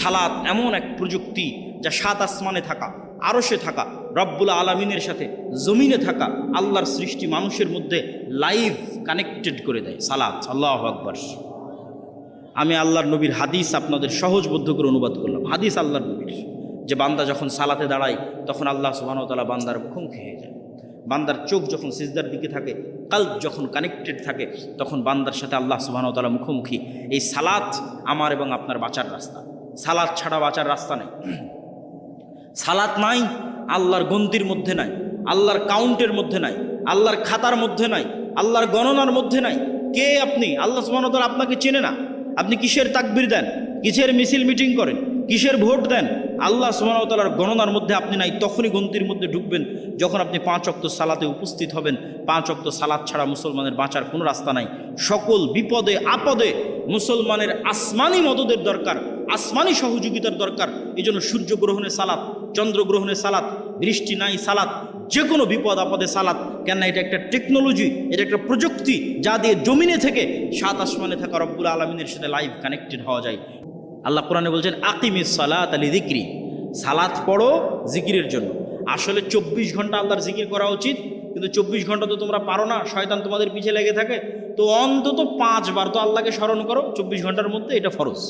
সালাত এমন এক প্রযুক্তি যা সাত আসমানে থাকা, আরশে থাকা, রব্বুল আলামিনের সাথে জমিনে থাকা আল্লাহর সৃষ্টি মানুষের মধ্যে লাইভ কানেক্টেড করে দেয় সালাত। আল্লাহু আকবার। আমি আল্লাহর নবীর হাদিস আপনাদের সহজবোধ্য করে অনুবাদ করলাম। হাদিস আল্লাহর নবীর, যে বান্দা যখন সালাতে দাঁড়ায় তখন আল্লাহ সুবহানাহু ওয়া তাআলা বান্দার মুখোমুখি হয়ে যায়। বান্দার চোখ যখন সিজদার দিকে থাকে, কলব যখন কানেক্টেড থাকে, তখন বান্দার সাথে আল্লাহ সুবহানাহু ওয়া তাআলা মুখোমুখি। এই সালাত আমার এবং আপনার বাঁচার রাস্তা। সালাত ছাড়া বাঁচার রাস্তা নেই। সালাত নাই, আল্লাহর গন্তির মধ্যে নাই, আল্লাহর কাউন্টের মধ্যে নাই, আল্লাহর খাতার মধ্যে নাই, আল্লাহর গণনার মধ্যে নাই। কে আপনি? আল্লাহ সুবহানাহু ওয়া তাআলা আপনাকে চেনে না। আপনি কিসের তাকবীর দেন, কিসের মিছিল মিটিং করেন, কিসের ভোট দেন, আল্লাহ সুবহানাহু ওয়া তাআলার গণনার মধ্যে আপনি নাই। তখনই গন্তির মধ্যে ঢুকবেন যখন আপনি 5 ওয়াক্ত সালাতে উপস্থিত হবেন। 5 ওয়াক্ত সালাত ছাড়া মুসলমানের বাঁচার কোনো রাস্তা নাই। সকল বিপদে আপদে মুসলমানের আসমানি মদদের দরকার, আসমানি সহযোগিতার দরকার। এই জন্য সূর্যগ্রহণে সালাত, চন্দ্রগ্রহণে সালাত, বৃষ্টি নাই সালাত, যে কোনো বিপদ আপদে সালাত। কেন? এটা একটা টেকনোলজি, এটা একটা প্রযুক্তি যা দিয়ে জমিনে থেকে 7 আসমানে থাকা রব্বুল আলামিনের সাথে লাইভ কানেক্টেড হওয়া যায়। আল্লাহ কোরআনে বলছেন আকিমিস সালাত লিযিকরি, সালাত পড়ো জিকিরের জন্য। আসলে 24 ঘন্টা আল্লাহর জিকির করা উচিত, কিন্তু 24 ঘন্টা তো তোমরা পারো না, শয়তান তোমাদের পিছে লেগে থাকে। তো অন্তত 5 বার তো আল্লাহকে স্মরণ করো 24 ঘন্টার মধ্যে, এটা ফরজ।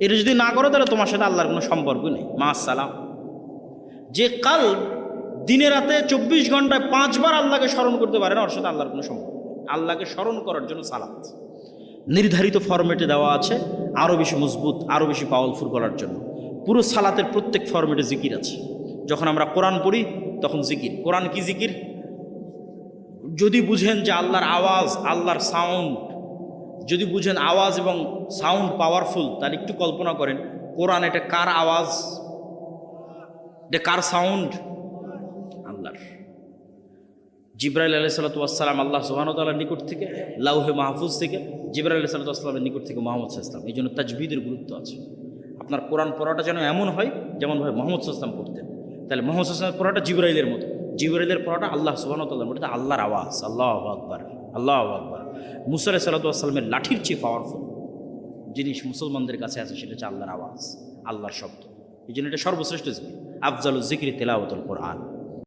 এটা যদি না করো তাহলে তোমার সাথে আল্লাহর কোনো সম্পর্ক নেই। মাআস-সালাম। যে কাল দিনে রাতে 24 ঘন্টায় 5 বার আল্লাহকে স্মরণ করতে পারে না, ওর সাথে আল্লাহর কোনো সম্পর্ক। আল্লাহকে স্মরণ করার জন্য সালাত নির্ধারিত ফরম্যাটে দেওয়া আছে, আরও বেশি মজবুত, আরও বেশি পাওয়ারফুল করার জন্য। পুরো সালাতের প্রত্যেক ফরম্যাটে জিকির আছে। যখন আমরা কোরআন পড়ি তখন জিকির। কোরআন কি জিকির? যদি বুঝেন যে আল্লাহর আওয়াজ, আল্লাহর সাউন্ড, যদি বুঝেন আওয়াজ এবং সাউন্ড পাওয়ারফুল, তাহলে একটু কল্পনা করেন কোরআন এটা কার আওয়াজ, এটা কার সাউন্ড? আল্লাহর। জিবরাইল আলাইহিস সালাতু ওয়াস সালাম আল্লাহ সুবহানাহু ওয়া তাআলার নিকট থেকে, লাউহে মাহফুজ থেকে, জিবরাইল আলাইহিস সালাতু ওয়াস সালামের নিকট থেকে মুহাম্মদ সাল্লাল্লাহু আলাইহি ওয়াসাল্লাম। এই জন্য তাজবিদের গুরুত্ব আছে। আপনার কোরআন পড়াটা যেন এমন হয় যেমন ভাই মুহাম্মদ সাল্লাল্লাহু আলাইহি ওয়াসাল্লাম পড়তেন। তাহলে মুহাম্মদ সাল্লাল্লাহু আলাইহি ওয়াসাল্লামের পড়াটা জিবরাইলের মতো, জিবরাইলের পড়াটা আল্লাহ সুবহানাহু ওয়া তাআলার মতো, আল্লাহর আওয়াজ। আল্লাহু আকবার, আল্লাহু আকবার। মুসা আলাইহিস সালাতু ওয়াস সালামের লাঠির চেয়ে পাওয়ারফুল জিনিস মুসলমানদের কাছে আছে, সেটা হচ্ছে আল্লাহর আওয়াজ, আল্লাহর শব্দ। এই জন্য এটা সর্বশ্রেষ্ঠ জিকির। আফজালুজ জিকরি তিলাওয়াতুল কোরআন।